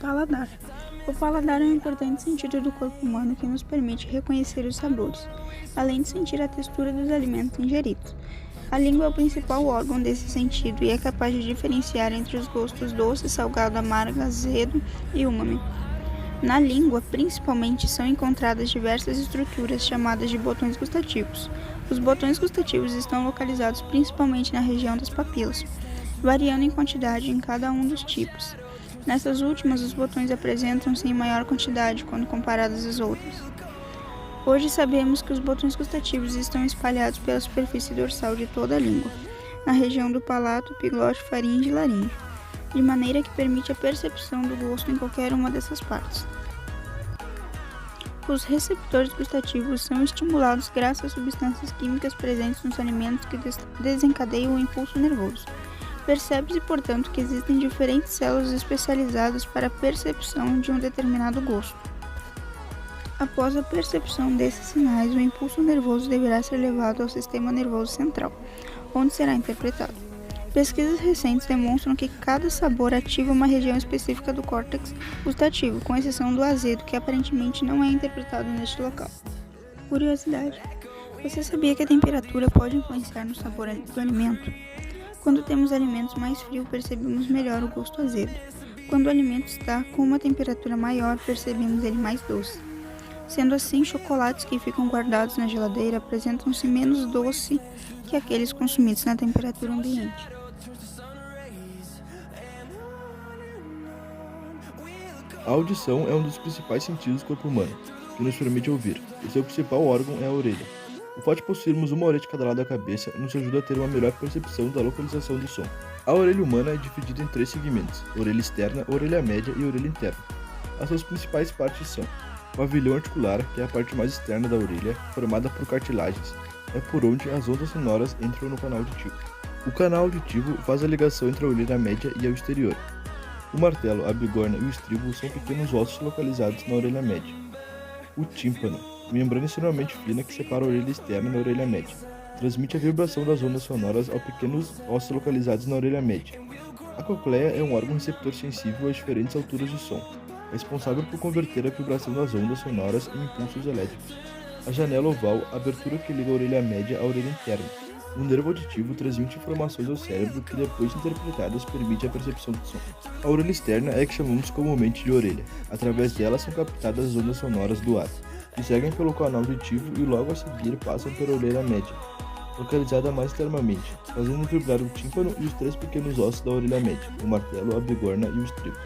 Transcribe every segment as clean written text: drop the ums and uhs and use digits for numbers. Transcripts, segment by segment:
Paladar. O paladar é um importante sentido do corpo humano que nos permite reconhecer os sabores, além de sentir a textura dos alimentos ingeridos. A língua é o principal órgão desse sentido e é capaz de diferenciar entre os gostos doce, salgado, amargo, azedo e umami. Na língua, principalmente, são encontradas diversas estruturas chamadas de botões gustativos. Os botões gustativos estão localizados principalmente na região das papilas, variando em quantidade em cada um dos tipos. Nessas últimas, os botões apresentam-se em maior quantidade quando comparados às outras. Hoje sabemos que os botões gustativos estão espalhados pela superfície dorsal de toda a língua, na região do palato, epiglote, faringe e laringe, de maneira que permite a percepção do gosto em qualquer uma dessas partes. Os receptores gustativos são estimulados graças a substâncias químicas presentes nos alimentos que desencadeiam o impulso nervoso. Percebe-se, portanto, que existem diferentes células especializadas para a percepção de um determinado gosto. Após a percepção desses sinais, o impulso nervoso deverá ser levado ao sistema nervoso central, onde será interpretado. Pesquisas recentes demonstram que cada sabor ativa uma região específica do córtex gustativo, com exceção do azedo, que aparentemente não é interpretado neste local. Curiosidade: você sabia que a temperatura pode influenciar no sabor do alimento? Quando temos alimentos mais frios, percebemos melhor o gosto azedo. Quando o alimento está com uma temperatura maior, percebemos ele mais doce. Sendo assim, chocolates que ficam guardados na geladeira apresentam-se menos doce que aqueles consumidos na temperatura ambiente. A audição é um dos principais sentidos do corpo humano, que nos permite ouvir, e seu principal órgão é a orelha. O fato de possuirmos uma orelha de cada lado da cabeça nos ajuda a ter uma melhor percepção da localização do som. A orelha humana é dividida em 3 segmentos: orelha externa, orelha média e orelha interna. As suas principais partes são: o pavilhão articular, que é a parte mais externa da orelha, formada por cartilagens, é por onde as ondas sonoras entram no canal auditivo. O canal auditivo faz a ligação entre a orelha média e o exterior. O martelo, a bigorna e o estribo são pequenos ossos localizados na orelha média. O tímpano, membrana extremamente fina que separa a orelha externa da orelha média, transmite a vibração das ondas sonoras aos pequenos ossos localizados na orelha média. A cóclea é um órgão receptor sensível a diferentes alturas de som, responsável por converter a vibração das ondas sonoras em impulsos elétricos. A janela oval, a abertura que liga a orelha média à orelha interna. O nervo auditivo transmite informações ao cérebro que, depois interpretadas, permite a percepção do som. A orelha externa é a que chamamos comumente de orelha. Através dela são captadas as ondas sonoras do ar, que seguem pelo canal auditivo e logo a seguir passam pela orelha média, localizada mais externamente, fazendo vibrar o tímpano e os 3 pequenos ossos da orelha média, o martelo, a bigorna e o estribo.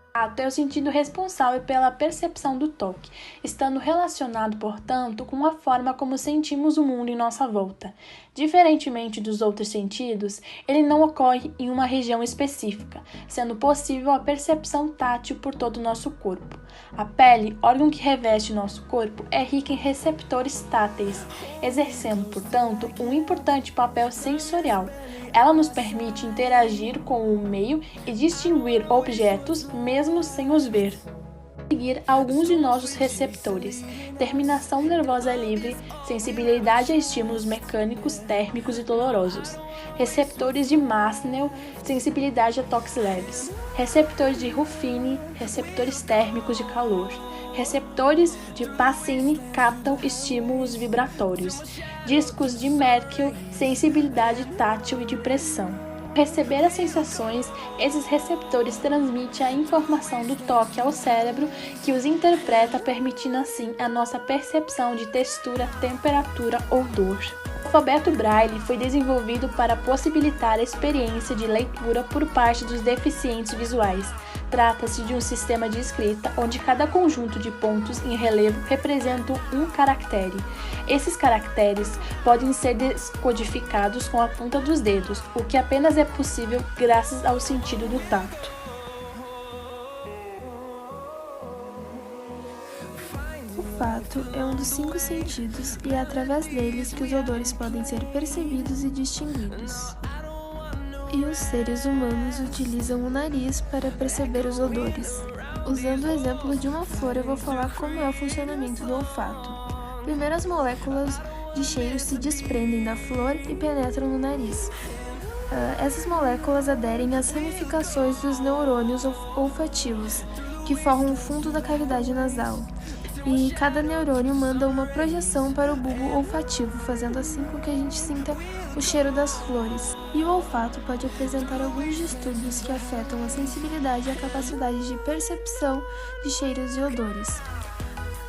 O tato é o sentido responsável pela percepção do toque, estando relacionado, portanto, com a forma como sentimos o mundo em nossa volta. Diferentemente dos outros sentidos, ele não ocorre em uma região específica, sendo possível a percepção tátil por todo o nosso corpo. A pele, órgão que reveste nosso corpo, é rica em receptores táteis, exercendo, portanto, um importante papel sensorial. Ela nos permite interagir com o meio e distinguir objetos mesmo sem os ver. Seguir alguns de nossos receptores: terminação nervosa livre, sensibilidade a estímulos mecânicos, térmicos e dolorosos; receptores de Massenel, sensibilidade a toques leves; receptores de Ruffini, receptores térmicos de calor; receptores de Pacini captam estímulos vibratórios; discos de Merkel, sensibilidade tátil e de pressão. Ao receber as sensações, esses receptores transmitem a informação do toque ao cérebro, que os interpreta, permitindo assim a nossa percepção de textura, temperatura ou dor. O alfabeto Braille foi desenvolvido para possibilitar a experiência de leitura por parte dos deficientes visuais. Trata-se de um sistema de escrita onde cada conjunto de pontos em relevo representa um caractere. Esses caracteres podem ser descodificados com a ponta dos dedos, o que apenas é possível graças ao sentido do tato. O olfato é um dos 5 sentidos e é através deles que os odores podem ser percebidos e distinguidos. E os seres humanos utilizam o nariz para perceber os odores. Usando o exemplo de uma flor, eu vou falar como é o funcionamento do olfato. Primeiro, as moléculas de cheiro se desprendem da flor e penetram no nariz. Essas moléculas aderem às ramificações dos neurônios olfativos, que formam o fundo da cavidade nasal. E cada neurônio manda uma projeção para o bulbo olfativo, fazendo assim com que a gente sinta o cheiro das flores. E o olfato pode apresentar alguns distúrbios que afetam a sensibilidade e a capacidade de percepção de cheiros e odores.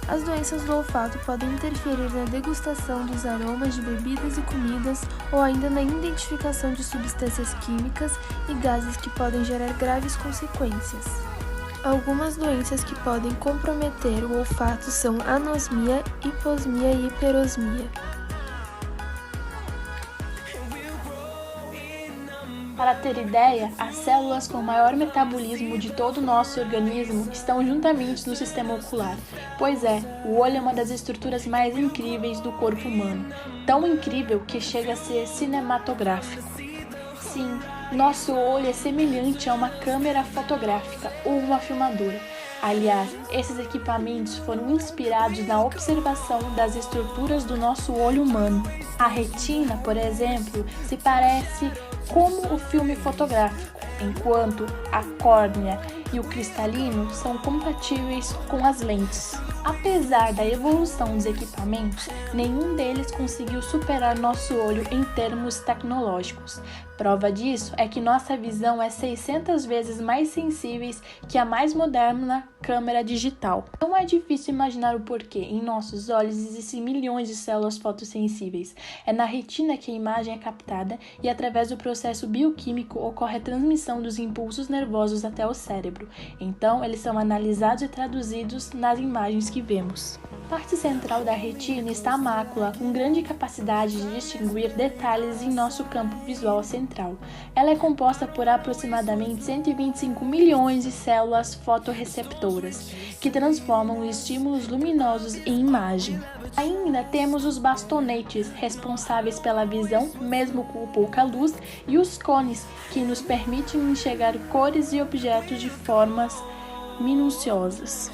As doenças do olfato podem interferir na degustação dos aromas de bebidas e comidas ou ainda na identificação de substâncias químicas e gases que podem gerar graves consequências. Algumas doenças que podem comprometer o olfato são anosmia, hiposmia e hiperosmia. Para ter ideia, as células com maior metabolismo de todo o nosso organismo estão juntamente no sistema ocular. Pois é, o olho é uma das estruturas mais incríveis do corpo humano, tão incrível que chega a ser cinematográfico. Sim, nosso olho é semelhante a uma câmera fotográfica ou uma filmadora. Aliás, esses equipamentos foram inspirados na observação das estruturas do nosso olho humano. A retina, por exemplo, se parece como o filme fotográfico, enquanto a córnea e o cristalino são compatíveis com as lentes. Apesar da evolução dos equipamentos, nenhum deles conseguiu superar nosso olho em termos tecnológicos. Prova disso é que nossa visão é 600 vezes mais sensível que a mais moderna câmera digital. Não é difícil imaginar o porquê. Em nossos olhos existem milhões de células fotossensíveis. É na retina que a imagem é captada e através do processo bioquímico ocorre a transmissão dos impulsos nervosos até o cérebro. Então, eles são analisados e traduzidos nas imagens que vemos. A parte central da retina está a mácula, com grande capacidade de distinguir detalhes em nosso campo visual central. Ela é composta por aproximadamente 125 milhões de células fotorreceptoras, que transformam estímulos luminosos em imagem. Ainda temos os bastonetes, responsáveis pela visão, mesmo com pouca luz, e os cones, que nos permitem enxergar cores e objetos de formas minuciosas.